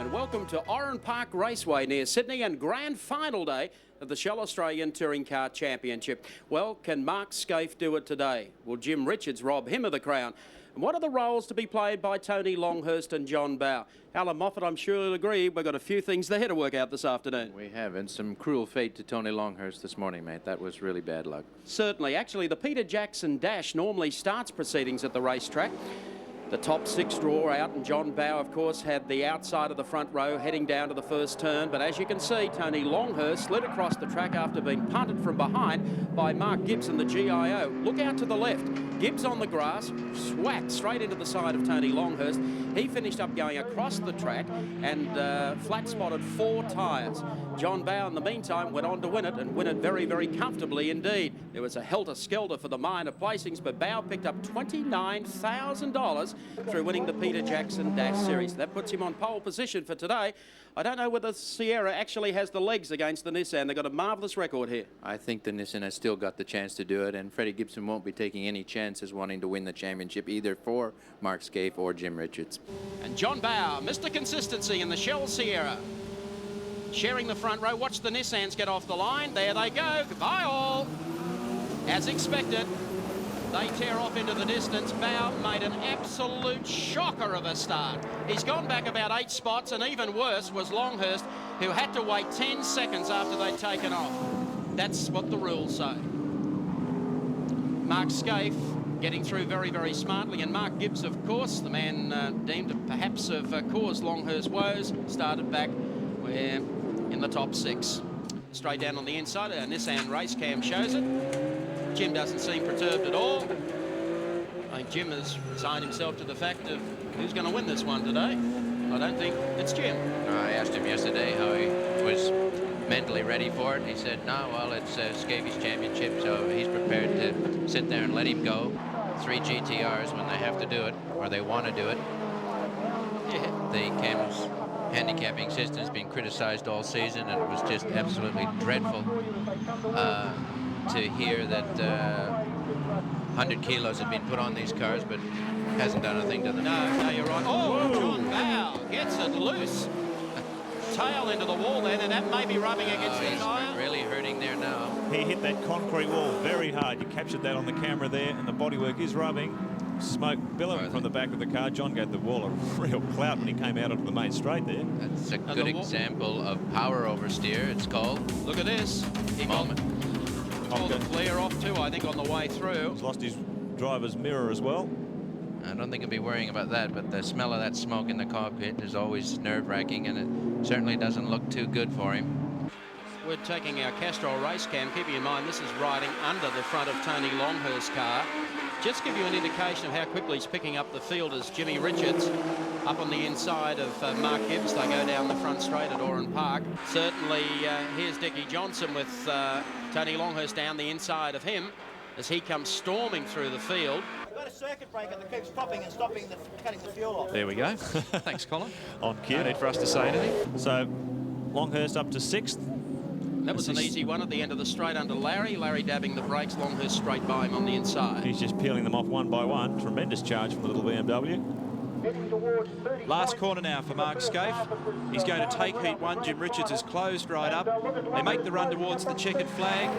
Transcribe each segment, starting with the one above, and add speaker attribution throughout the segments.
Speaker 1: And welcome to Oran Park Raceway near Sydney and grand final day of the Shell Australian Touring Car Championship. Well, can Mark Scaife do it today? Will Jim Richards rob him of the crown? And what are the roles to be played by Tony Longhurst and John Bowe? Alan Moffat, I'm sure you'll agree, we've got a few things there to work out this afternoon.
Speaker 2: We have, and some cruel fate to Tony Longhurst this morning, mate. That was really bad luck.
Speaker 1: Certainly. Actually, the Peter Jackson Dash normally starts proceedings at the racetrack. The top six draw out, and John Bowe, of course, had the outside of the front row heading down to the first turn. But as you can see, Tony Longhurst slid across the track after being punted from behind by Mark Gibbs and the GIO. Look out to the left. Gibbs on the grass, whacked straight into the side of Tony Longhurst. He finished up going across the track and flat spotted 4 tyres. John Bowe, in the meantime, went on to win it and win it very, very comfortably indeed. There was a helter-skelter for the minor placings, but Bowe picked up $29,000 through winning the Peter Jackson Dash Series. That puts him on pole position for today. I don't know whether Sierra actually has the legs against the Nissan. They've got a marvellous record here.
Speaker 2: I think the Nissan has still got the chance to do it, and Freddie Gibson won't be taking any chances wanting to win the championship either for Mark Scaife or Jim Richards.
Speaker 1: And John Bowe, Mr. Consistency in the Shell Sierra, sharing the front row. Watch the Nissans get off the line. There they go. Goodbye all. As expected, they tear off into the distance. Bowe made an absolute shocker of a start. He's gone back about 8 spots, and even worse was Longhurst, who had to wait 10 seconds after they'd taken off. That's what the rules say. Mark Scaife getting through very, very smartly, and Mark Gibbs, of course, the man deemed to perhaps have caused Longhurst's woes, started back in the top 6. Straight down on the inside, our Nissan race cam shows it. Jim doesn't seem perturbed at all. I think Jim has resigned himself to the fact of who's going to win this one today. I don't think it's Jim.
Speaker 3: I asked him yesterday how he was mentally ready for it. He said, no, well, it's Scaife's championship, so he's prepared to sit there and let him go. 3 GTRs when they have to do it, or they want to do it.
Speaker 1: Yeah.
Speaker 3: The CAM's handicapping system has been criticized all season, and it was just absolutely dreadful to hear that 100 kilos had been put on these cars, but hasn't done anything to them.
Speaker 1: No, you're right. Oh, John Bowe gets it loose. Tail into the wall then, and that may be rubbing against the tyre.
Speaker 3: He's really hurting there now.
Speaker 4: He hit that concrete wall very hard. You captured that on the camera there, and the bodywork is rubbing. Smoke billowing from the back of the car. John gave the wall a real clout when he came out onto the main straight there.
Speaker 3: That's a good example of power oversteer, it's called.
Speaker 1: Look at this. He got the flare off too, I think, on the way through.
Speaker 4: He's lost his driver's mirror as well.
Speaker 3: I don't think he'll be worrying about that, but the smell of that smoke in the cockpit is always nerve-wracking, and it certainly doesn't look too good for him.
Speaker 1: We're taking our Castrol race cam. Keeping in mind this is riding under the front of Tony Longhurst's car. Just give you an indication of how quickly he's picking up the field as Jimmy Richards up on the inside of Mark Gibbs. They go down the front straight at Oran Park. Certainly here's Dickie Johnson with Tony Longhurst down the inside of him as he comes storming through the field.
Speaker 5: We've got a circuit breaker that keeps popping and stopping, cutting the fuel off.
Speaker 4: There we go.
Speaker 6: Thanks, Colin.
Speaker 4: On cue.
Speaker 6: No need for us to say anything.
Speaker 4: So Longhurst up to 6th.
Speaker 1: That was an easy one at the end of the straight under Larry. Larry dabbing the brakes, Longhurst straight by him on the inside.
Speaker 4: He's just peeling them off one by one. Tremendous charge from the little BMW.
Speaker 6: Last corner now for Mark Scaife. He's going to take heat 1. Jim Richards is closed right up. They make the run towards the checkered flag,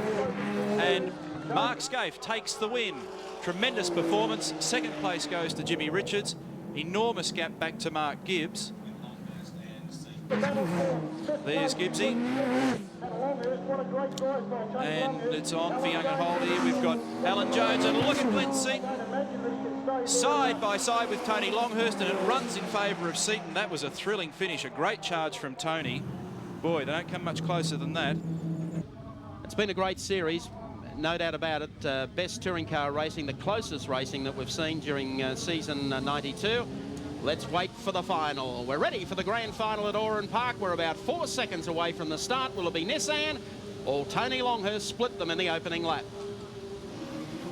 Speaker 6: and Mark Scaife takes the win. Tremendous performance. 2nd place goes to Jimmy Richards. Enormous gap back to Mark Gibbs. There's Gibbsy. And it's on for young and hold here. We've got Alan Jones, and look at Glenn Seaton side by side with Tony Longhurst, and it runs in favour of Seaton. That was a thrilling finish, a great charge from Tony. Boy, they don't come much closer than that.
Speaker 1: It's been a great series, no doubt about it. Best touring car racing, the closest racing that we've seen during season 92. Let's wait for the final. We're ready for the grand final at Oran Park. We're about 4 seconds away from the start. Will it be Nissan or Tony Longhurst split them in the opening lap?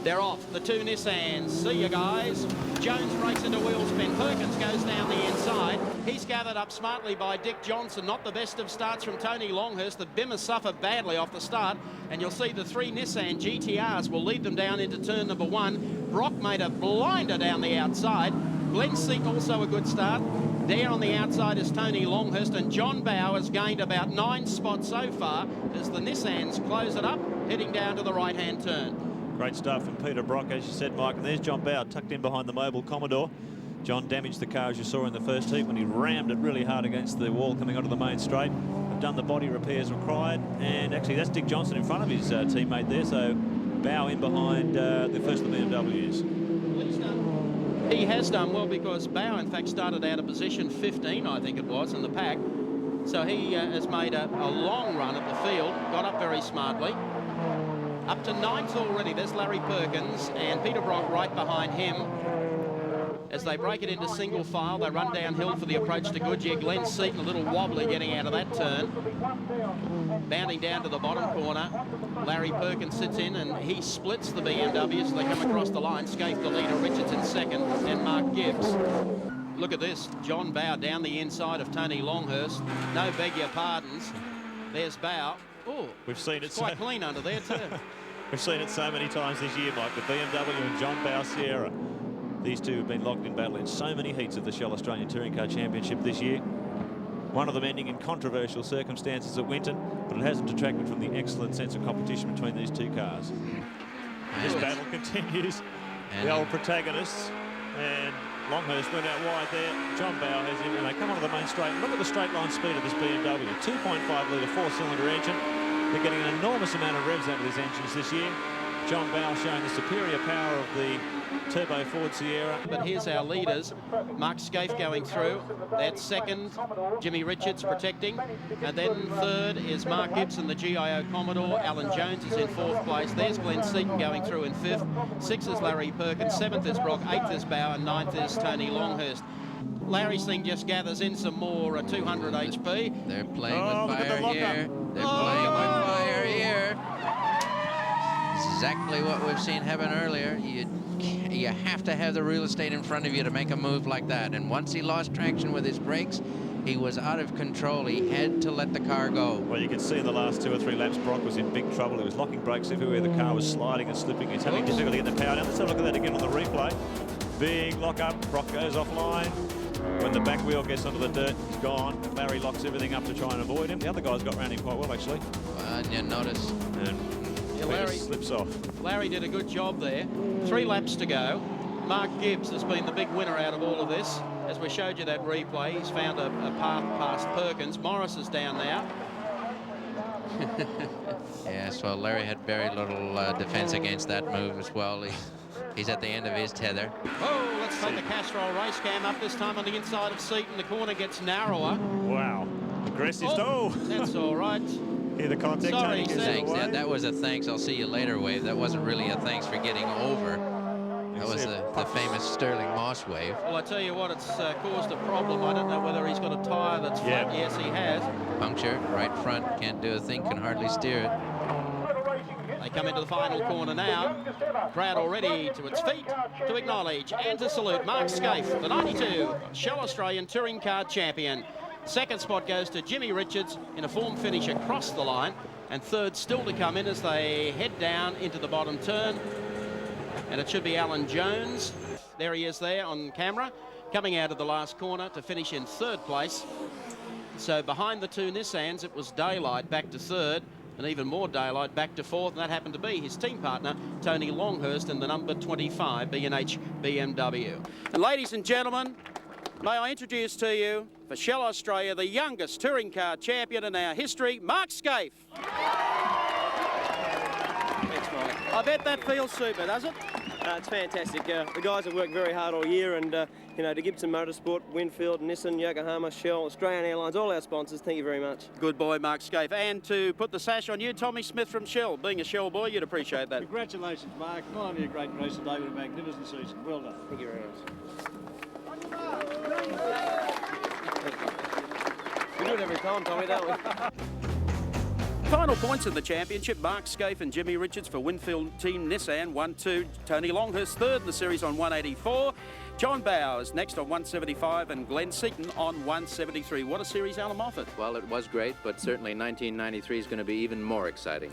Speaker 1: They're off, the 2 Nissans. See you guys. Jones breaks into wheel spin. Perkins goes down the inside. He's gathered up smartly by Dick Johnson. Not the best of starts from Tony Longhurst. The Bimmer suffered badly off the start. And you'll see the 3 Nissan GTRs will lead them down into turn number 1. Brock made a blinder down the outside. Glenn Seek also a good start. There on the outside is Tony Longhurst, and John Bow has gained about 9 spots so far as the Nissans close it up, heading down to the right-hand turn.
Speaker 4: Great start from Peter Brock, as you said, Mike. And there's John Bow tucked in behind the Mobile Commodore. John damaged the car, as you saw in the first heat, when he rammed it really hard against the wall coming onto the main straight. They've done the body repairs required, and actually that's Dick Johnson in front of his teammate there, so Bow in behind the first of the BMWs.
Speaker 1: He has done well, because Bow in fact started out of position 15, I think it was, in the pack. So he has made a long run at the field, got up very smartly. Up to 9th already. There's Larry Perkins and Peter Brock right behind him. As they break it into single file, they run downhill for the approach to Goodyear. Glenn Seaton a little wobbly getting out of that turn. Bounding down to the bottom corner. Larry Perkins sits in and he splits the BMWs as they come across the line. Scaife the leader, Richards in second, and Mark Gibbs. Look at this. John Bow down the inside of Tony Longhurst. No beg your pardons. There's Bow. Oh,
Speaker 4: we've seen it
Speaker 1: quite clean under there too.
Speaker 4: We've seen it so many times this year, Mike. The BMW and John Bow Sierra. These two have been locked in battle in so many heats of the Shell Australian Touring Car Championship this year. One of them ending in controversial circumstances at Winton, but it hasn't detracted from the excellent sense of competition between these two cars. This battle continues. The old protagonists, and Longhurst went out wide there. John Bow has him, and they come onto the main straight. Look at the straight line speed of this BMW. 2.5 litre 4-cylinder engine. They're getting an enormous amount of revs out of these engines this year. John Bow showing the superior power of the turbo Ford Sierra.
Speaker 1: But here's our leaders. Mark Scaife going through. That's second. Jimmy Richards protecting. And then third is Mark Gibson, the GIO Commodore. Alan Jones is in 4th place. There's Glenn Seaton going through in 5th. 6th is Larry Perkins. 7th is Brock. 8th is Bow. And 9th is Tony Longhurst. Larry's thing just gathers in some more 200 HP.
Speaker 3: They're playing with fire here. They're playing with fire here. Exactly what we've seen happen earlier. You have to have the real estate in front of you to make a move like that. And once he lost traction with his brakes, he was out of control. He had to let the car go.
Speaker 4: Well, you can see in the last 2 or 3 laps, Brock was in big trouble. He was locking brakes everywhere. The car was sliding and slipping. He's having difficulty getting the power down. Let's have a look at that again on the replay. Big lock up. Brock goes offline. When the back wheel gets onto the dirt, he's gone. Larry locks everything up to try and avoid him. The other guys got around him quite well, actually.
Speaker 3: And you notice.
Speaker 4: And Larry slips off.
Speaker 1: Larry did a good job there. 3 laps to go. Mark Gibbs has been the big winner out of all of this. As we showed you that replay, he's found a path past Perkins. Morris is down now.
Speaker 3: Yes, well, Larry had very little defense against that move as well. He's at the end of his tether.
Speaker 1: Oh, let's take the Castrol race cam up, this time on the inside of Seaton. The corner gets narrower.
Speaker 4: Wow. Aggressive.
Speaker 1: Oh, that's all right.
Speaker 4: Hear the contact.
Speaker 1: Sorry,
Speaker 3: thanks. That was a thanks, I'll see you later wave. That wasn't really a thanks for getting over. That was the famous Sterling Moss wave.
Speaker 1: Well, I tell you what, it's caused a problem. I don't know whether he's got a tyre that's flat. Yes, he has.
Speaker 3: Puncture, right front, can't do a thing, can hardly steer it.
Speaker 1: They come into the final corner now. Crowd already to its feet to acknowledge and to salute Mark Scaife, the 92 Shell Australian Touring Car Champion. Second spot goes to Jimmy Richards in a form finish across the line. And third still to come in as they head down into the bottom turn. And it should be Alan Jones. There he is there on camera, coming out of the last corner to finish in 3rd place. So behind the 2 Nissans, it was Daylight back to 3rd. And even more daylight back to 4th, and that happened to be his team partner, Tony Longhurst, in the number 25 B&H BMW. And ladies and gentlemen, may I introduce to you, for Shell Australia, the youngest touring car champion in our history, Mark Scaife.
Speaker 7: Thanks, Mike. I bet that feels super, does it? It's fantastic. The guys have worked very hard all year, and you know, to Gibson Motorsport, Winfield, Nissan, Yokohama, Shell, Australian Airlines, all our sponsors, thank you very much.
Speaker 1: Good boy, Mark Scaife. And to put the sash on you, Tommy Smith from Shell. Being a Shell boy, you'd appreciate that.
Speaker 8: Congratulations, Mark. Not only a great race today, but a magnificent season. Well done.
Speaker 7: Thank you very much. We do it every time, Tommy, don't we?
Speaker 1: Final points in the championship, Mark Scaife and Jimmy Richards for Winfield Team Nissan, 1-2. Tony Longhurst third in the series on 184. John Bowers next on 175 and Glenn Seaton on 173. What a series, Alan Moffat.
Speaker 2: Well, it was great, but certainly 1993 is going to be even more exciting.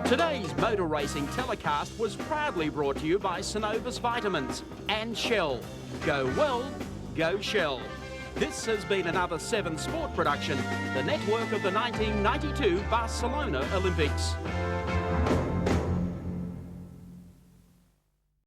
Speaker 1: Today's motor racing telecast was proudly brought to you by Synovus Vitamins and Shell. Go well, go Shell. This has been another 7 Sport production, the network of the 1992 Barcelona Olympics.